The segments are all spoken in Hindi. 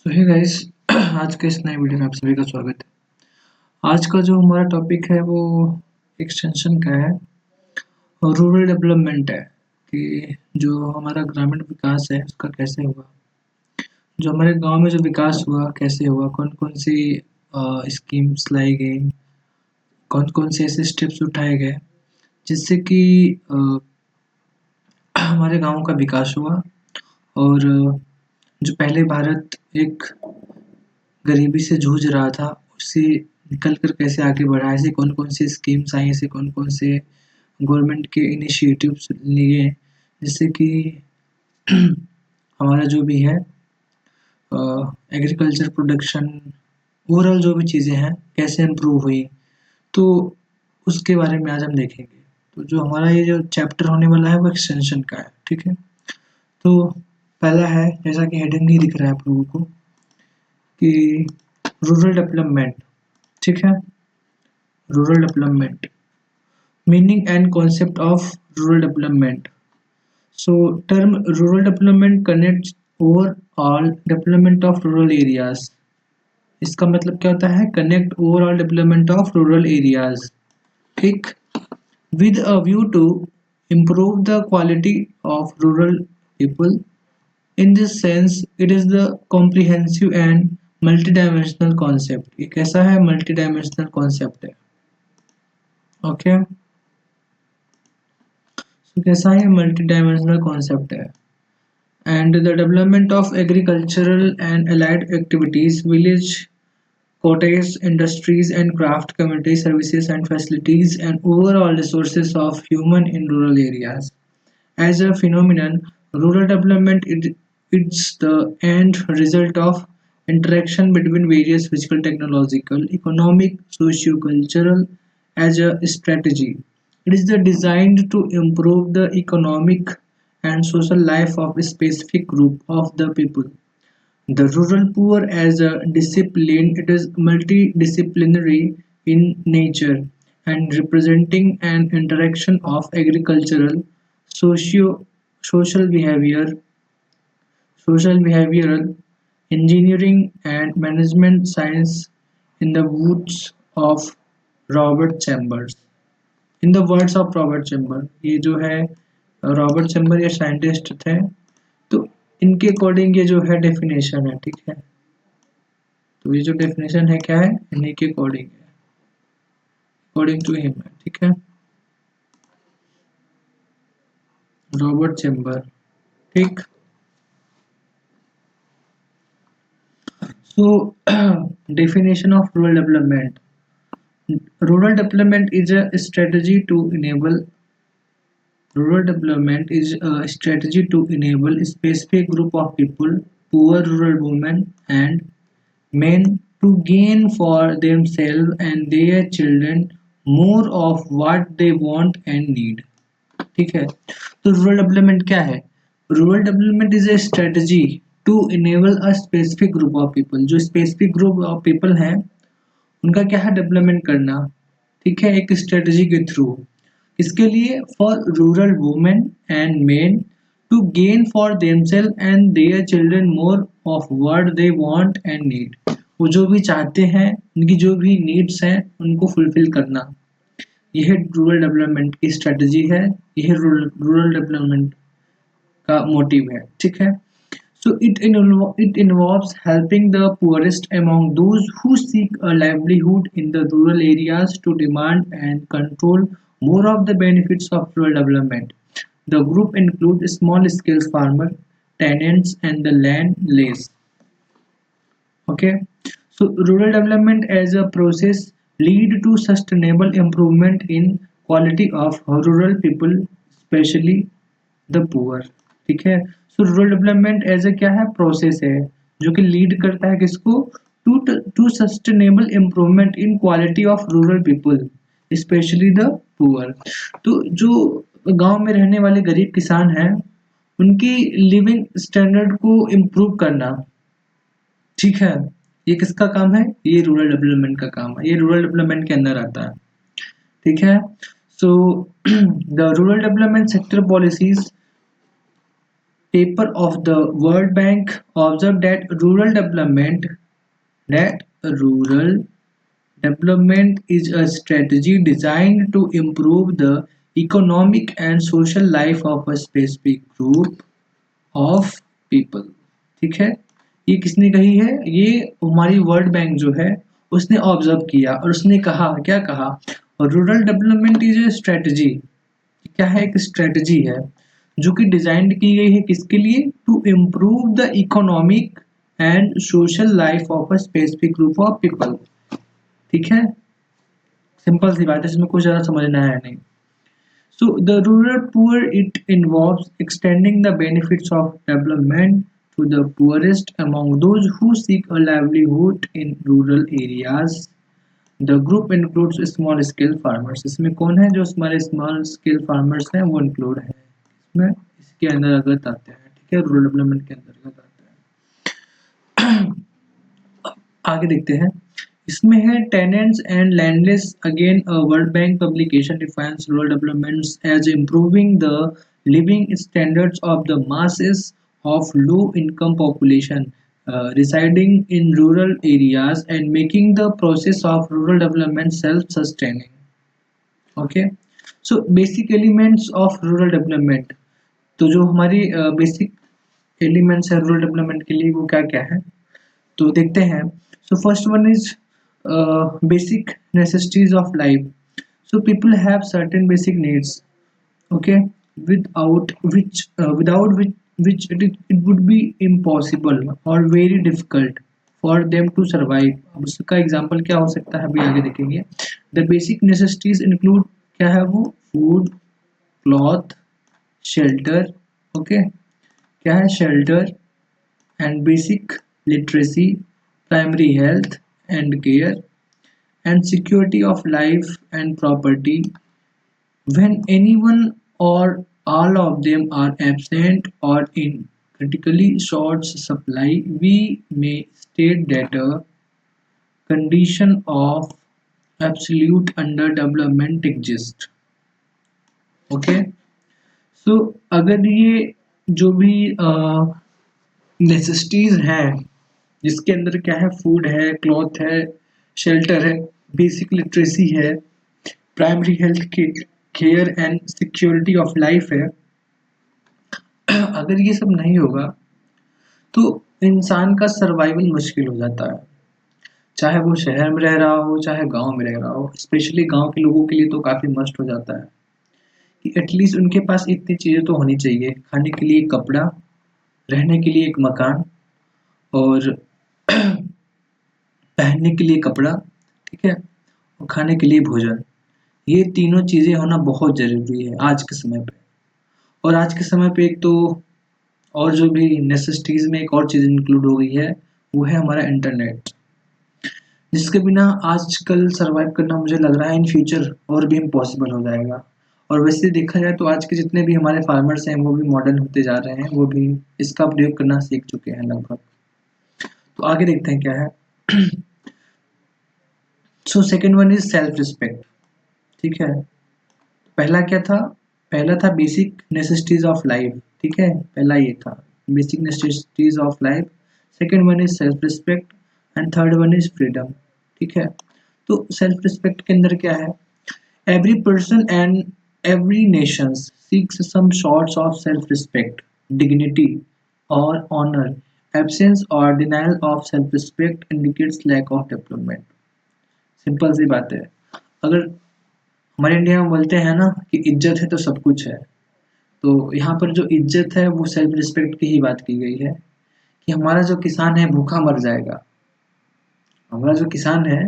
सो हे गाइस आज के इस नए वीडियो में आप सभी का स्वागत है। आज का जो हमारा टॉपिक है वो एक्सटेंशन का है और रूरल डेवलपमेंट है कि जो हमारा ग्रामीण विकास है उसका कैसे हुआ, जो हमारे गांव में जो विकास हुआ कैसे हुआ, कौन कौन सी स्कीम्स लाई गई, कौन कौन से ऐसे स्टेप्स उठाए गए जिससे कि हमारे गाँव का विकास हुआ। और जो पहले भारत एक गरीबी से जूझ रहा था उससे निकल कर कैसे आगे बढ़ा, ऐसी कौन कौन सी स्कीम्स आई, ऐसे कौन कौन से गवर्नमेंट के इनिशिएटिव्स लिए जिससे कि हमारा जो भी है एग्रीकल्चर प्रोडक्शन, ओवरऑल जो भी चीज़ें हैं कैसे इम्प्रूव हुई, तो उसके बारे में आज हम देखेंगे। तो जो हमारा ये जो चैप्टर होने वाला है वो एक्सटेंशन का है, ठीक है। तो पहला है, जैसा कि हेडिंग ही दिख रहा है आप लोगों को, कि रूरल डेवलपमेंट, ठीक है। Rural development meaning and concept of rural development. So term rural development connects overall development of rural areas. इसका मतलब क्या होता है? Connect overall development of rural areas, ठीक, with a view to improve the quality of rural people. In this sense, it is the comprehensive and multidimensional concept. ये कैसा है? मल्टीडायमेंशनल कॉन्सेप्ट है, ओके। तो कैसा है? मल्टीडायमेंशनल कॉन्सेप्ट है। And the development of agricultural and allied activities, village cottage industries and craft community services and facilities and overall resources of human in rural areas. As a phenomenon, rural development is the end result of interaction between various physical, technological, economic, socio-cultural as a strategy. It is designed to improve the economic and social life of a specific group of the people. The rural poor as a discipline, it is multidisciplinary in nature and representing an interaction of agricultural, socio social behavior, social behavioral, engineering and management science in the words of Robert Chambers. In the words of Robert chamber, ये जो है रॉबर्ट चैम्बर ये साइंटिस्ट थे, तो इनके अकॉर्डिंग ये जो है डेफिनेशन है, ठीक है। तो ये जो डेफिनेशन है क्या है? इन्हीं के अकॉर्डिंग है, अकॉर्डिंग टू हिम है, ठीक है, रॉबर्ट चैम्बर, ठीक। सो definition of rural development. Rural development is a strategy to enable Rural development is a strategy to enable a specific group of people, poor rural women and men, to gain for themselves and their children more of what they want and need. ठीक है। तो रूरल डेवलपमेंट क्या है? Rural development is a strategy to enable a specific group of people. जो स्पेसिफिक ग्रुप ऑफ पीपल हैं उनका क्या है? डेवलपमेंट करना, ठीक है, एक स्ट्रेटजी के थ्रू। इसके लिए for rural women and men to gain for themselves and their children more of what they want and need. वो जो भी चाहते हैं, उनकी जो भी नीड्स हैं उनको फुलफिल करना, यह रूरल डेवलपमेंट की स्ट्रेटजी है, यह रूरल डेवलपमेंट का मोटिव है, ठीक है। So it involves helping the poorest among those who seek a livelihood in the rural areas to demand and control more of the benefits of rural development. The group includes small-scale farmers, tenants, and the land lease. Okay, so rural development as a process lead to sustainable improvement in quality of rural people, especially the poor, ठीक है। So rural development as a क्या है? प्रोसेस है जो कि लीड करता है किसको? To sustainable improvement in quality of rural people, specially the poor. तो जो गांव में रहने वाले गरीब किसान हैं उनकी लिविंग स्टैंडर्ड को इम्प्रूव करना, ठीक है, ये किसका काम है? ये रूरल डेवलपमेंट का काम है, ये रूरल डेवलपमेंट के अंदर आता है, ठीक है। So the rural development sector policies paper of the World Bank observed that rural development is a strategy designed to improve the economic and social life of a specific group of people। ठीक है, ये किसने कही है? ये हमारी वर्ल्ड बैंक जो है उसने ऑब्जर्व किया और उसने कहा, क्या कहा? Rural development is a strategy. क्या है? एक स्ट्रेटजी है जो कि डिजाइन की गई है किसके लिए? To improve the economic and social life of a specific group of people. ठीक है, सिंपल सी बात है, इसमें कुछ ज़्यादा समझना है नहीं। So the rural poor, it involves extending the benefits of development to the poorest among those who seek a livelihood in rural areas. The group includes small scale farmers। इसमें कौन है जो हमारे स्मॉल स्केल फार्मर्स हैं? वो इंक्लूड है इसमें, इसके अंतर्गत आते हैं। ठीक है, रूरल डेवलपमेंट के अंतर्गत आते हैं। आगे देखते हैं, इसमें है tenants and landless. Again World Bank publication defines rural developments as improving the living standards of the masses of low income population residing in rural areas and making the process of rural development self-sustaining। Okay, so basic elements of rural development। तो जो हमारी बेसिक एलिमेंट्स है रूरल डेवलपमेंट के लिए वो क्या क्या है, तो देखते हैं। So first one is basic necessities of life. So people have certain basic needs, okay, without which it would be impossible or very difficult for them to survive। अब उसका एग्जांपल क्या हो सकता है अभी आगे देखेंगे। द बेसिक नेसेसिटीज इंक्लूड, क्या है वो? Food, cloth, shelter. ओके, क्या है? Shelter and basic literacy, primary health and care, and security of life and property। When anyone or all of them are absent or in critically short supply, we may state that a condition of absolute underdevelopment exists। Okay, so अगर ये जो भी नेसेसिटीज हैं जिसके अंदर क्या है? फूड है, क्लॉथ है, शेल्टर है, बेसिक लिटरेसी है, primary health care and security of life है। अगर ये सब नहीं होगा तो इंसान का सर्वाइवल मुश्किल हो जाता है, चाहे वो शहर में रह रहा हो चाहे गांव में रह रहा हो। स्पेशली गांव के लोगों के लिए तो काफ़ी मस्ट हो जाता है कि एटलीस्ट उनके पास इतनी चीज़ें तो होनी चाहिए, खाने के लिए कपड़ा, रहने के लिए एक मकान, और पहनने के लिए कपड़ा, ठीक है, और खाने के लिए भोजन। ये तीनों चीज़ें होना बहुत ज़रूरी है आज के समय पे। और आज के समय पे एक तो और जो भी नेसेसिटीज़ में एक और चीज़ इंक्लूड हो गई है वो है हमारा इंटरनेट, जिसके बिना आजकल सर्वाइव करना मुझे लग रहा है इन फ्यूचर और भी इम्पॉसिबल हो जाएगा। और वैसे देखा जाए तो आज के जितने भी हमारे फार्मर्स हैं वो भी मॉडर्न होते जा रहे हैं, वो भी इसका प्रयोग करना सीख चुके हैं लगभग। तो आगे देखते हैं क्या है। So second one is self respect. ठीक है, पहला क्या था? पहला था बेसिक नेसेसिटीज ऑफ लाइफ। ठीक है, पहला ये था basic necessities of life. Second one is self respect and third one is freedom. ठीक है, तो सेल्फ रिस्पेक्ट के अंदर क्या है? Every person and every nation seeks some sorts of self respect, dignity और ऑनर। एब्सेंस और denial of self respect indicates lack of development. Simple सी बात है, अगर हमारे इंडिया में बोलते हैं ना कि इज्जत है तो सब कुछ है, तो यहाँ पर जो इज्जत है वो सेल्फ रिस्पेक्ट की ही बात की गई है कि हमारा जो किसान है भूखा मर जाएगा, हमारा जो किसान है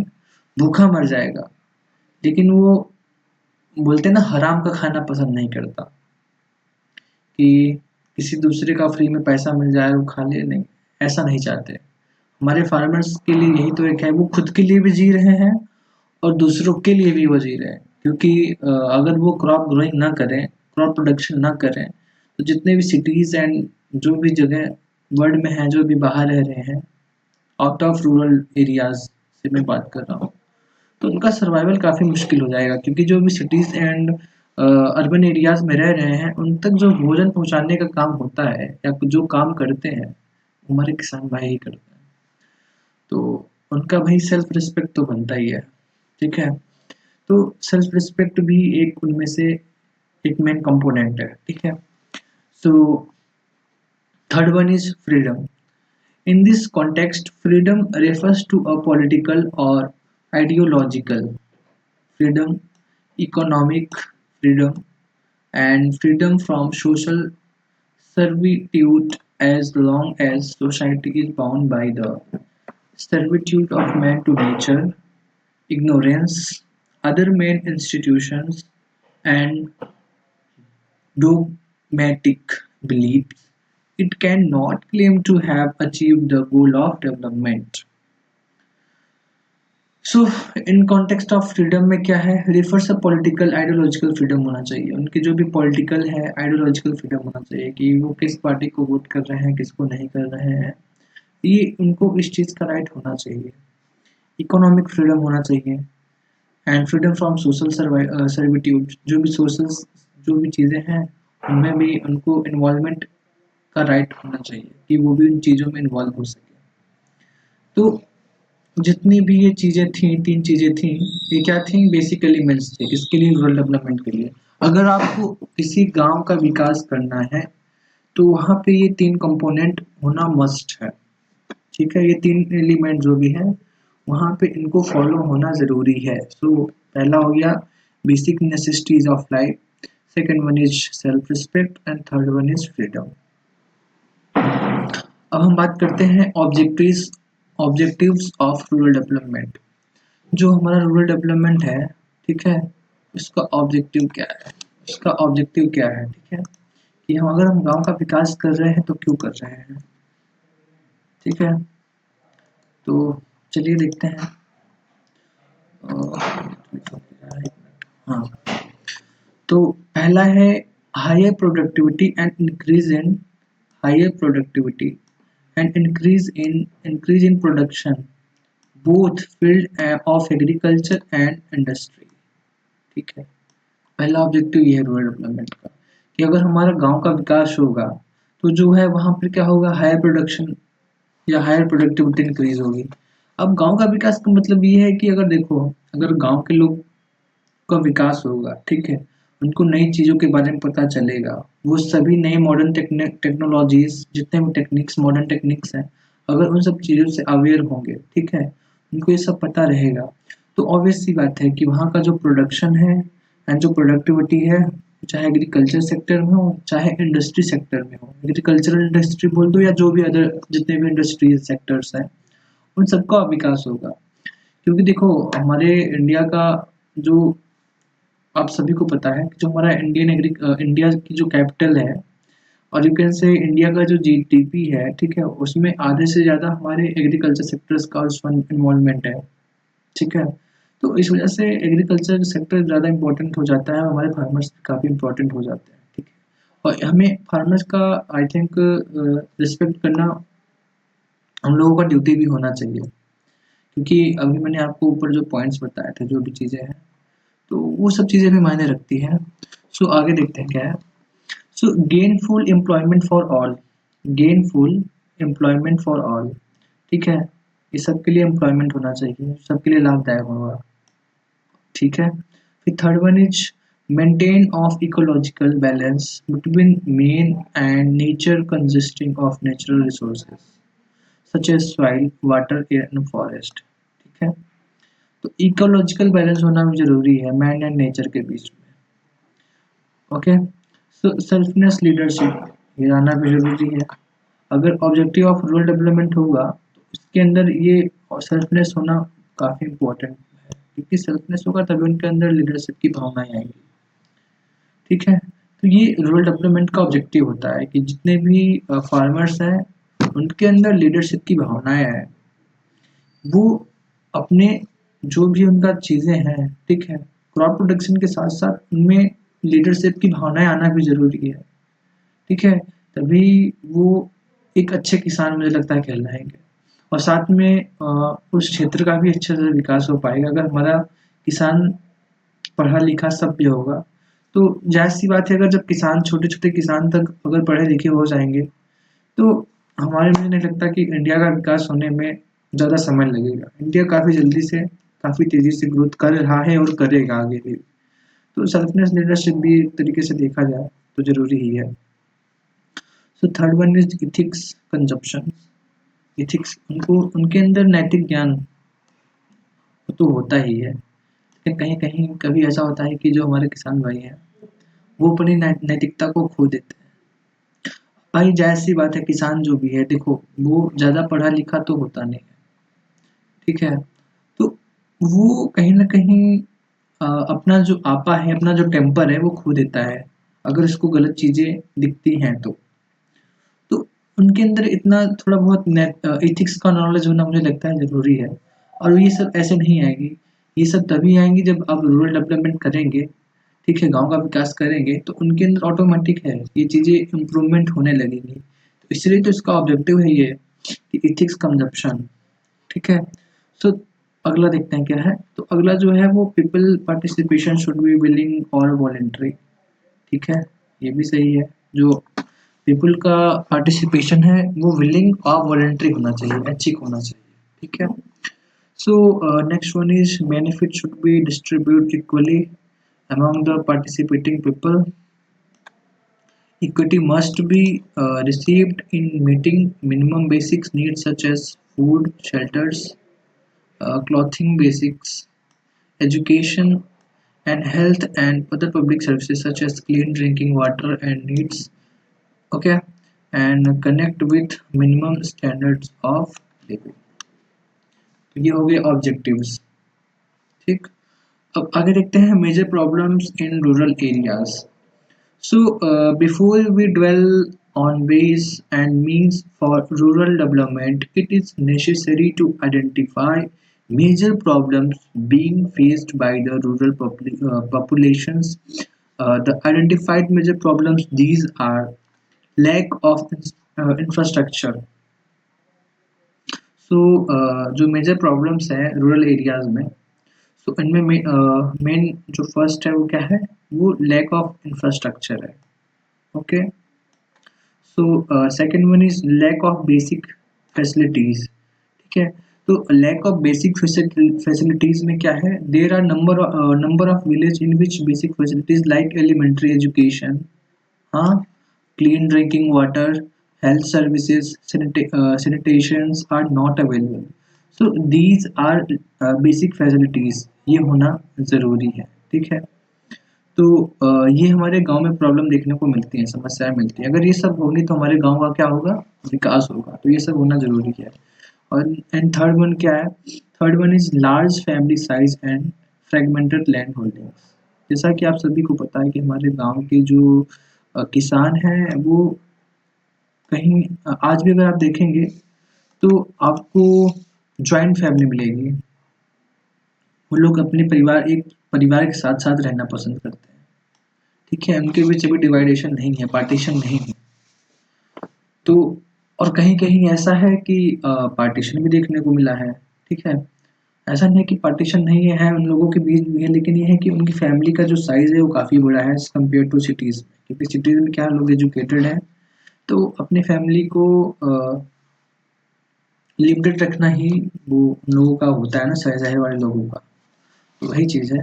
भूखा मर जाएगा, लेकिन वो बोलते हैं ना हराम का खाना पसंद नहीं करता कि किसी दूसरे का फ्री में पैसा मिल जाए वो खा ले, नहीं, ऐसा नहीं चाहते। हमारे फार्मर्स के लिए यही तो एक है, वो खुद के लिए भी जी रहे हैं और दूसरों के लिए भी वो जी रहे हैं, क्योंकि अगर वो क्रॉप ग्रोइंग ना करें, क्रॉप प्रोडक्शन ना करें, तो जितने भी सिटीज़ एंड जो भी जगह वर्ल्ड में हैं, जो भी बाहर रह रहे हैं आउट ऑफ रूरल एरियाज से मैं बात कर रहा हूँ, तो उनका सर्वाइवल काफ़ी मुश्किल हो जाएगा, क्योंकि जो भी सिटीज़ एंड अर्बन एरियाज में रह रहे हैं उन तक जो भोजन पहुंचाने का काम होता है या जो काम करते हैं वो हमारे किसान भाई ही करते हैं। तो उनका भाई सेल्फ रिस्पेक्ट तो बनता ही है। ठीक है, तो सेल्फ रिस्पेक्ट भी एक उनमें से एक मेन कंपोनेंट है। ठीक है, so third one is freedom. In this context, freedom refers to a political or ideological freedom, economic freedom, and freedom from social servitude as long as society is bound by the servitude of man to nature, ignorance, other main institutions, and dogmatic beliefs. It cannot claim to have achieved the goal of development. So in context of freedom में क्या है, refers a political ideological freedom होना चाहिए। उनकी जो भी पॉलिटिकल है आइडियोलॉजिकल फ्रीडम होना चाहिए कि वो किस पार्टी को वोट कर रहे हैं किसको नहीं कर रहे हैं, ये उनको इस चीज़ का राइट होना चाहिए। इकोनॉमिक फ्रीडम होना चाहिए and freedom from social servitude, जो भी सोशल जो भी चीज़ें हैं उनमें भी उनको इन्वॉल्वमेंट का राइट होना चाहिए कि वो भी उन चीज़ों में इन्वॉल्व हो सके। तो जितनी भी ये चीज़ें थी, तीन चीज़ें थी, ये क्या थी, बेसिक एलिमेंट्स थे किसके लिए, रूरल डेवलपमेंट के लिए। अगर आपको किसी गांव का विकास करना है तो वहाँ पे ये तीन कंपोनेंट होना मस्ट है। ठीक है, ये तीन एलिमेंट जो भी है वहाँ पे इनको फॉलो होना ज़रूरी है। सो पहला हो गया basic necessities of life, second one is self respect and third one is freedom. अब हम बात करते हैं ऑब्जेक्टिव्स ऑफ रूरल डेवलपमेंट। जो हमारा रूरल डेवलपमेंट है, ठीक है, इसका ऑब्जेक्टिव क्या है, इसका ऑब्जेक्टिव क्या है, ठीक है, कि हम अगर हम गांव का विकास कर रहे हैं तो क्यों कर रहे हैं। ठीक है, तो चलिए देखते हैं। हाँ, तो पहला है higher productivity and increase in higher productivity and increase in production both field of agriculture and industry. ठीक है, पहला ऑब्जेक्टिव ये है रूरल डेवलपमेंट का कि अगर हमारा गांव का विकास होगा तो जो है वहाँ पर क्या होगा, हायर प्रोडक्शन या हायर प्रोडक्टिविटी इंक्रीज होगी। अब गांव का विकास का मतलब ये है कि अगर देखो, अगर गांव के लोग का विकास होगा, ठीक है, उनको नई चीज़ों के बारे में पता चलेगा, वो सभी नए मॉडर्न टेक्नोलॉजीज जितने भी टेक्निक्स मॉडर्न टेक्निक्स हैं अगर उन सब चीज़ों से अवेयर होंगे, ठीक है, उनको ये सब पता रहेगा, तो ऑब्वियस सी बात है कि वहाँ का जो प्रोडक्शन है एंड जो प्रोडक्टिविटी है, चाहे एग्रीकल्चर सेक्टर में हो चाहे इंडस्ट्री सेक्टर में हो, एग्रीकल्चरल इंडस्ट्री बोल दो या जो भी अदर जितने भी इंडस्ट्रीज सेक्टर्स हैं, उन सबका विकास होगा। क्योंकि देखो हमारे इंडिया का जो आप सभी को पता है कि जो हमारा इंडिया की जो कैपिटल है और यू कैन से इंडिया का जो जीडीपी है, ठीक है, उसमें आधे से ज़्यादा हमारे एग्रीकल्चर सेक्टर्स का उसमें इन्वॉल्वमेंट है। ठीक है, तो इस वजह से एग्रीकल्चर सेक्टर ज़्यादा इंपॉर्टेंट हो जाता है, हमारे फार्मर्स काफ़ी इंपॉर्टेंट हो जाते हैं। ठीक है, और हमें फार्मर्स का आई थिंक रिस्पेक्ट करना हम लोगों का ड्यूटी भी होना चाहिए, क्योंकि अभी मैंने आपको ऊपर जो पॉइंट्स बताए थे जो भी चीज़ें हैं तो वो सब चीज़ें भी मायने रखती हैं। सो आगे देखते हैं क्या है। So gainful employment for all, gainful employment for all, ठीक है, ये सबके लिए एम्प्लॉयमेंट होना चाहिए, सबके लिए लाभदायक होगा। ठीक है, फिर third one is maintain of ecological balance between men and nature consisting of natural resources such as soil water air and forest. ठीक है, तो इकोलॉजिकल बैलेंस होना भी जरूरी है मैन एंड नेचर के बीच में। ओके, सो सेल्फनेस लीडरशिप ये आना भी जरूरी है। अगर ऑब्जेक्टिव ऑफ रूरल डेवलपमेंट होगा तो इसके अंदर ये सेल्फनेस होना काफ़ी इम्पोर्टेंट है, क्योंकि सेल्फनेस होगा तभी उनके अंदर लीडरशिप की भावनाएं आएंगी। ठीक है, तो ये रूरल डेवलपमेंट का ऑब्जेक्टिव होता है कि जितने भी फार्मर्स हैं उनके अंदर लीडरशिप की भावनाएं हैं, वो अपने जो भी उनका चीज़ें हैं, ठीक है, क्रॉप प्रोडक्शन के साथ साथ उनमें लीडरशिप की भावनाएं आना भी ज़रूरी है। ठीक है, तभी वो एक अच्छे किसान मुझे लगता है कहलाएंगे, और साथ में उस क्षेत्र का भी अच्छे से विकास हो पाएगा। अगर हमारा किसान पढ़ा लिखा सभ्य होगा तो जाहिर सी बात है, अगर जब किसान छोटे छोटे किसान तक अगर पढ़े लिखे हो जाएंगे तो हमारे मुझे नहीं लगता कि इंडिया का विकास होने में ज़्यादा समय लगेगा। इंडिया काफ़ी जल्दी से काफ़ी तेज़ी से ग्रोथ कर रहा है और करेगा आगे भी। तो सेल्फनेस लीडरशिप भी एक तरीके से देखा जाए तो ज़रूरी ही है। So third one is ethics consumption. Ethics, उनको उनके अंदर नैतिक ज्ञान तो होता ही है, लेकिन कहीं कहीं कभी ऐसा होता है कि जो हमारे किसान भाई हैं वो अपनी नैतिकता को खो देते हैं। भाई जाहिर सी बात है, किसान जो भी है देखो वो ज़्यादा पढ़ा लिखा तो होता नहीं है, ठीक है। तो वो कहीं ना कहीं अपना जो आपा है, अपना जो टेम्पर है वो खो देता है अगर उसको गलत चीज़ें दिखती हैं तो उनके अंदर इतना थोड़ा बहुत एथिक्स का नॉलेज होना मुझे लगता है ज़रूरी है। और ये सब ऐसे नहीं आएगी, ये सब तभी आएंगी जब आप रूरल डेवलपमेंट करेंगे, ठीक है, गांव का विकास करेंगे तो उनके अंदर ऑटोमेटिक है ये चीज़ें इम्प्रूवमेंट होने लगेंगी। तो इसलिए तो इसका ऑब्जेक्टिव है ये कि इथिक्स कंजप्शन, ठीक है। सो अगला देखते हैं क्या है। तो अगला जो है वो people participation should be willing और वॉलेंट्री, ठीक है, ये भी सही है। जो पीपल का पार्टिसिपेशन है वो विलिंग और वॉलेंट्री होना चाहिए, ऐच्छिक होना चाहिए, ठीक है। So next one is benefit should be distribute equally among the participating people. Equity must be received in meeting minimum basic needs such as food, shelters, clothing basics, education and health and other public services such as clean drinking water and needs, okay, and connect with minimum standards of living। तो ये हो गए ऑब्जेक्टिव्स, ठीक। अब आगे देखते हैं major problems in rural areas. So, before we dwell on ways and means for rural development, it is necessary to identify major problems being faced by the rural populations. The identified major problems these are lack of infrastructure. So, जो मेजर प्रॉब्लम्स हैं रूरल एरियाज में, तो इनमें मेन जो फर्स्ट है वो क्या है, वो लैक ऑफ इंफ्रास्ट्रक्चर है, okay. So second one is lack of basic facilities, ठीक है। तो लैक ऑफ बेसिक फैसिलिटीज में क्या है, there are number of village in which basic facilities like elementary education, हाँ, clean drinking water, health services, sanitations are not available. So these are basic facilities, ये होना ज़रूरी है, ठीक है। तो ये हमारे गांव में प्रॉब्लम देखने को मिलती है, समस्याएं मिलती हैं। अगर ये सब होंगी तो हमारे गांव का क्या होगा, विकास होगा। तो ये सब होना जरूरी है। और एंड थर्ड वन क्या है, third one is large family size and fragmented land holdings. जैसा कि आप सभी को पता है कि हमारे गांव के जो किसान हैं वो कहीं आज भी अगर आप देखेंगे तो आपको ज्वाइंट फैमिली मिलेगी। वो लोग अपने परिवार, एक परिवार के साथ साथ रहना पसंद करते हैं, ठीक है। उनके बीच अभी डिवाइडेशन नहीं है, पार्टीशन नहीं है। तो और कहीं कहीं ऐसा है कि पार्टीशन भी देखने को मिला है, ठीक है। ऐसा नहीं है कि पार्टीशन नहीं है, उन लोगों के बीच भी है, लेकिन ये है कि उनकी फैमिली का जो साइज है वो काफ़ी बड़ा है एज कम्पेयर टू सिटीज़ में। क्योंकि सिटीज़ में क्या, लोग एजुकेटेड हैं तो अपने फैमिली को लिमिटेड रखना ही वो उन लोगों का होता है ना, शहर वाले लोगों का। तो वही चीज़ है।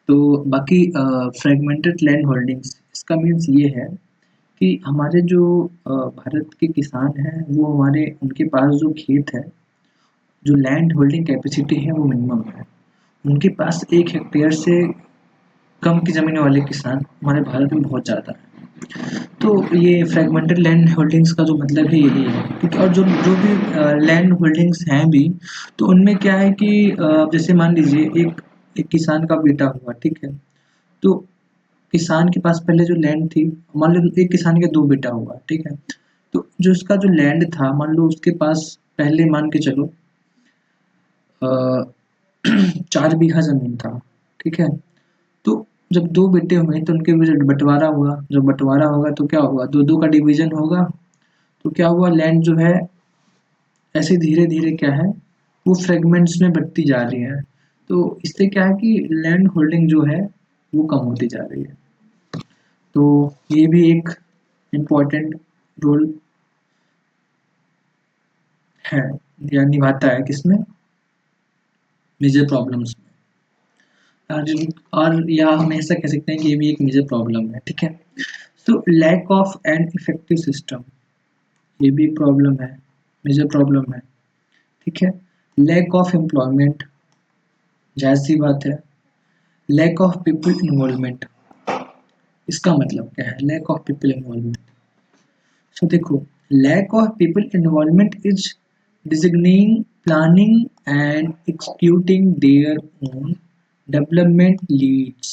तो बाकी फ्रेगमेंटेड लैंड होल्डिंग्स, इसका मीन्स ये है कि हमारे जो भारत के किसान हैं वो हमारे, उनके पास जो खेत है, जो लैंड होल्डिंग कैपेसिटी है वो मिनिमम है। उनके पास 1 हेक्टेयर से कम की ज़मीन वाले किसान हमारे भारत में बहुत ज़्यादा है। तो ये फ्रेगमेंटेड लैंड होल्डिंग्स का जो मतलब है यही है, क्योंकि और जो जो भी लैंड होल्डिंग्स हैं भी, तो उनमें क्या है कि जैसे मान लीजिए एक किसान का बेटा हुआ, ठीक है। तो किसान के पास पहले जो लैंड थी, मान लो एक किसान के 2 बेटा हुआ, ठीक है। तो जो उसका जो लैंड था, मान लो उसके पास पहले मान के चलो 4 बीघा ज़मीन था, ठीक है। तो जब 2 बेटे हुए तो उनके बीच बँटवारा हुआ, जब बँटवारा होगा तो क्या होगा, 2-2 का डिवीज़न होगा। तो क्या हुआ, लैंड जो है ऐसे धीरे-धीरे क्या है, वो फ्रेगमेंट्स में बँटती जा रही है। तो इससे क्या है कि लैंड होल्डिंग जो है वो कम होती जा रही है। तो ये भी एक इम्पोर्टेंट रोल है या निभाता है किसमें, मेजर प्रॉब्लम्स में। और या हम ऐसा कह सकते हैं कि ये भी एक मेजर प्रॉब्लम है, ठीक है। So lack of an effective system, ये भी प्रॉब्लम है, मेजर प्रॉब्लम है, ठीक है। लैक ऑफ एम्प्लॉयमेंट, जाहिर सी बात है। लैक ऑफ पीपल इन्वॉल्वमेंट, इसका मतलब क्या है lack of people involvement? So देखो, lack of people involvement is designating, planning and executing their own development leads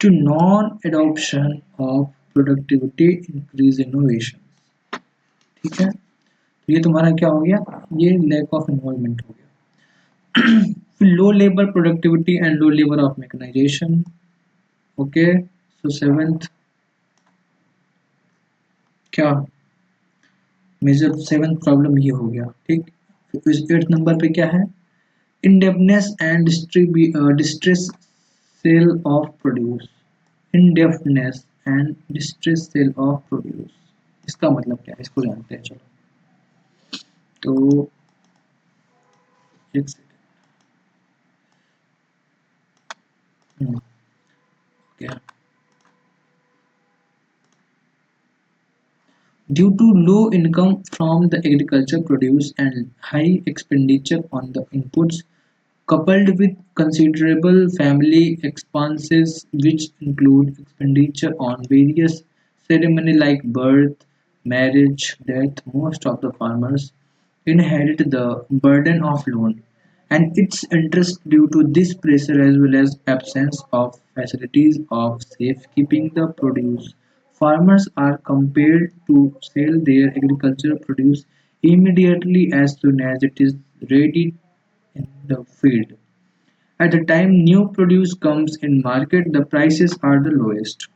to non-adoption of productivity increase innovation, ठीक है। तो ये तुम्हारा क्या हो गया, ये लैक ऑफ इन्वॉल्वमेंट हो गया। Low labour productivity and low labour of mechanisation, okay. So seventh क्या, मेजर सेवेंथ प्रॉब्लम ये हो गया, ठीक। एट नंबर पे क्या है, indebtedness and distress sale of produce, indebtedness and distress sale of produce, इसका मतलब क्या है इसको जानते हैं, चलो। तो एक सेकेंड, क्या, due to low income from the agriculture produce and high expenditure on the inputs, coupled with considerable family expenses which include expenditure on various ceremonies like birth, marriage, death, most of the farmers inherit the burden of loan and its interest due to this pressure as well as absence of facilities of safekeeping the produce. Farmers are compelled to sell their agricultural produce immediately as soon as it is ready in the field. At the time new produce comes in market, the prices are the lowest.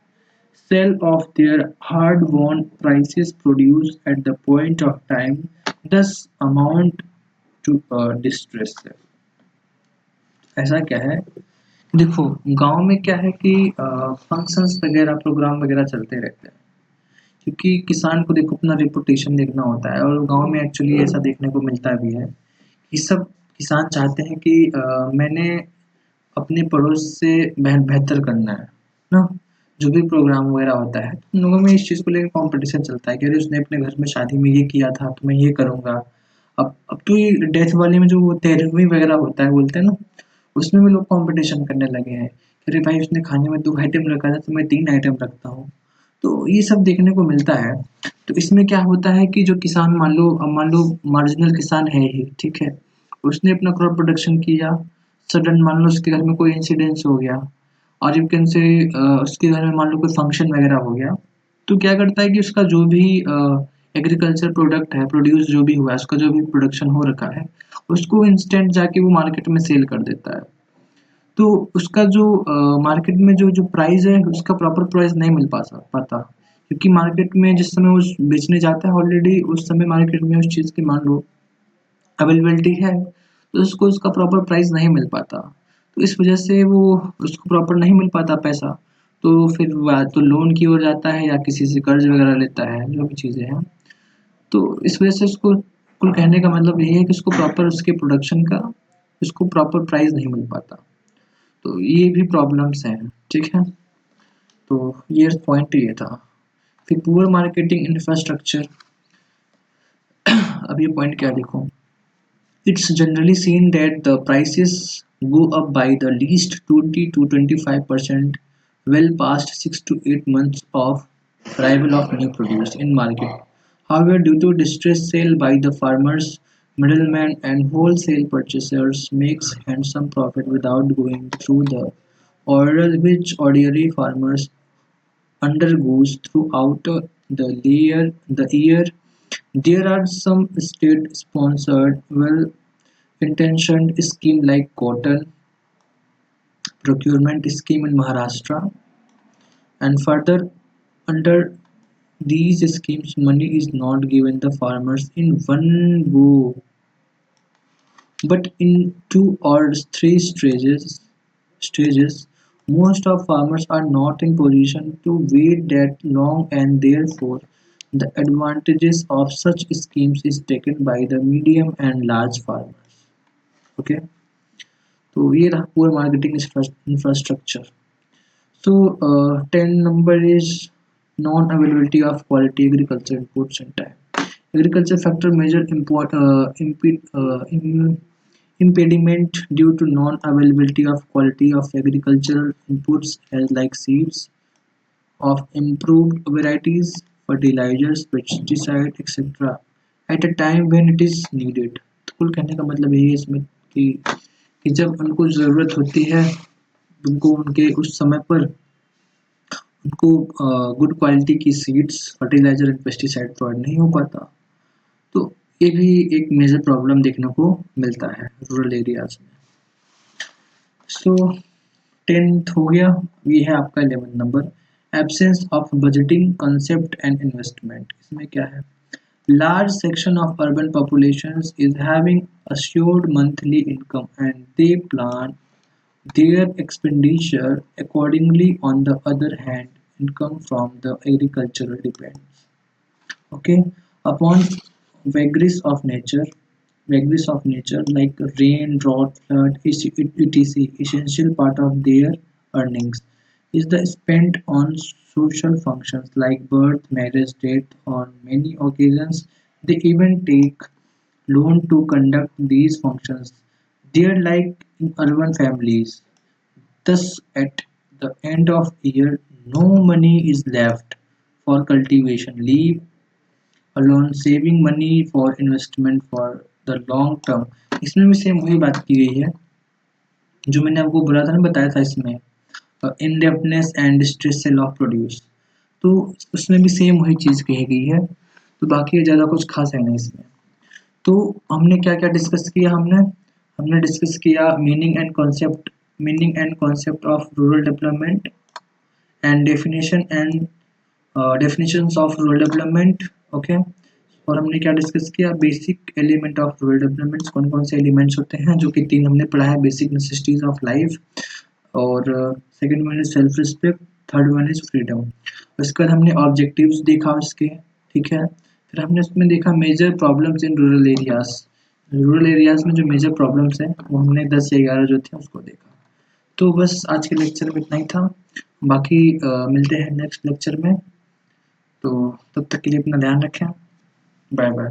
Sell of their hard-won prices produce at the point of time thus amount to a distress sale. ऐसा क्या है, देखो गांव में क्या है कि फंक्शंस वगैरह प्रोग्राम वगैरह चलते रहते हैं, क्योंकि किसान को देखो अपना रेपुटेशन देखना होता है, और गांव में एक्चुअली ऐसा देखने को मिलता भी है कि सब किसान चाहते हैं कि मैंने अपने पड़ोस से बेहतर करना है ना। जो भी प्रोग्राम वगैरह होता है उन लोगों में इस चीज़ को लेकर कंपटीशन चलता है कि अरे उसने अपने घर में शादी में ये किया था तो मैं ये करूँगा। अब तो ये डेथ वाले में जो वो तेरहवीं वगैरह होता है बोलते हैं ना, उसमें भी लोग कंपटीशन करने लगे हैं कि अरे भाई उसने खाने में 2 आइटम रखा था तो मैं 3 आइटम रखता हूँ। तो ये सब देखने को मिलता है। तो इसमें क्या होता है कि जो किसान मान लो मार्जिनल किसान है ही, ठीक है, उसने अपना क्रॉप प्रोडक्शन किया, सडन मान लो उसके घर में कोई इंसिडेंस हो गया, और यू कैन से उसके घर में मान लो कोई फंक्शन वगैरह हो गया, तो क्या करता है कि उसका जो भी एग्रीकल्चर प्रोडक्ट है, प्रोड्यूस जो भी हुआ है, उसका जो भी प्रोडक्शन हो रखा है, उसको इंस्टेंट जाके वो मार्केट में सेल कर देता है। तो उसका जो मार्केट में जो जो प्राइस है उसका प्रॉपर प्राइस नहीं मिल पाता, क्योंकि मार्केट में जिस समय वो बेचने जाता है ऑलरेडी उस समय मार्केट में उस चीज़ की मान लो अवेलेबिलिटी है, तो उसको उसका प्रॉपर प्राइस नहीं मिल पाता। तो इस वजह से वो उसको प्रॉपर नहीं मिल पाता पैसा, तो फिर वह तो लोन की ओर जाता है या किसी से कर्ज वगैरह लेता है, जो भी चीज़ें हैं। तो इस वजह से उसको कुल कहने का मतलब यही है कि उसको प्रॉपर उसके प्रोडक्शन का उसको प्रॉपर प्राइस नहीं मिल पाता। तो ये भी प्रॉब्लम्स हैं, ठीक है। तो ये पॉइंट ये था। फिर पुअर मार्केटिंग इंफ्रास्ट्रक्चर, अब ये पॉइंट क्या लिखूं, it's generally seen that the prices go up by the least 20 to 25% well past 6 to 8 months of arrival of new produce in market. However, due to distress sale by the farmers, middlemen and wholesale purchasers makes handsome profit without going through the order which ordinary farmers undergoes throughout the year. There are some state-sponsored, well-intentioned schemes like cotton procurement scheme in Maharashtra, and further, under these schemes, money is not given the farmers in one go, but in two or three stages. Most of farmers are not in position to wait that long, and therefore the advantages of such schemes is taken by the medium and large farmers. Okay, तो ये रहा पूरा marketing infrastructure. So 10 number is non-availability of quality agriculture inputs and time. Agriculture factor major impediment due to non-availability of quality of agricultural inputs as like seeds of improved varieties, fertilizers, pesticide, etc. at a time when it is needed. तो कुल कहने का मतलब यही है इसमें कि जब उनको ज़रूरत होती है उनको उनके उस समय पर उनको गुड क्वालिटी की seeds fertiliser and pesticide provide नहीं हो पाता. तो ये भी एक मेजर प्रॉब्लम देखने को मिलता है रूरल एरियाज में. सो 10th हो गया. ये है आपका 11th number, absence of budgeting concept and investment. इसमें क्या है, large section of urban populations is having assured monthly income and they plan their expenditure accordingly. On the other hand, income from the agriculture depends, okay, upon vagaries of nature like rain, drought, flood, etc. Essential part of their earnings is the spent on social functions like birth, marriage, death. On many occasions, they even take loan to conduct these functions. They are like in urban families. Thus, at the end of year, no money is left for cultivation, leave alone saving money for investment for the long term. इसमें भी सेम वही बात की गई है जो मैंने आपको बोला था ना, बताया था इसमें indebtedness and distress sale of produce. तो उसमें भी सेम वही चीज़ कही गई है. तो बाकी ज़्यादा कुछ खास है नहीं इसमें. तो हमने क्या क्या डिस्कस किया, हमने डिस्कस किया meaning and concept of rural development and definitions of rural development. Okay, और हमने क्या डिस्कस किया, basic element of rural development, कौन कौन से एलिमेंट्स होते हैं, जो कि 3 हमने पढ़ा है, बेसिक नेसेसिटीज ऑफ लाइफ, और second one is self respect, third one is freedom. उसके बाद हमने ऑब्जेक्टिव्स देखा उसके, ठीक है. फिर हमने उसमें देखा major problems in rural areas में जो मेजर प्रॉब्लम्स हैं वो हमने 10 या 11 जो थे उसको देखा. तो बस आज के लेक्चर में इतना ही था. बाकी मिलते हैं नेक्स्ट लेक्चर में. तो तब तक के लिए अपना ध्यान रखें. Bye bye.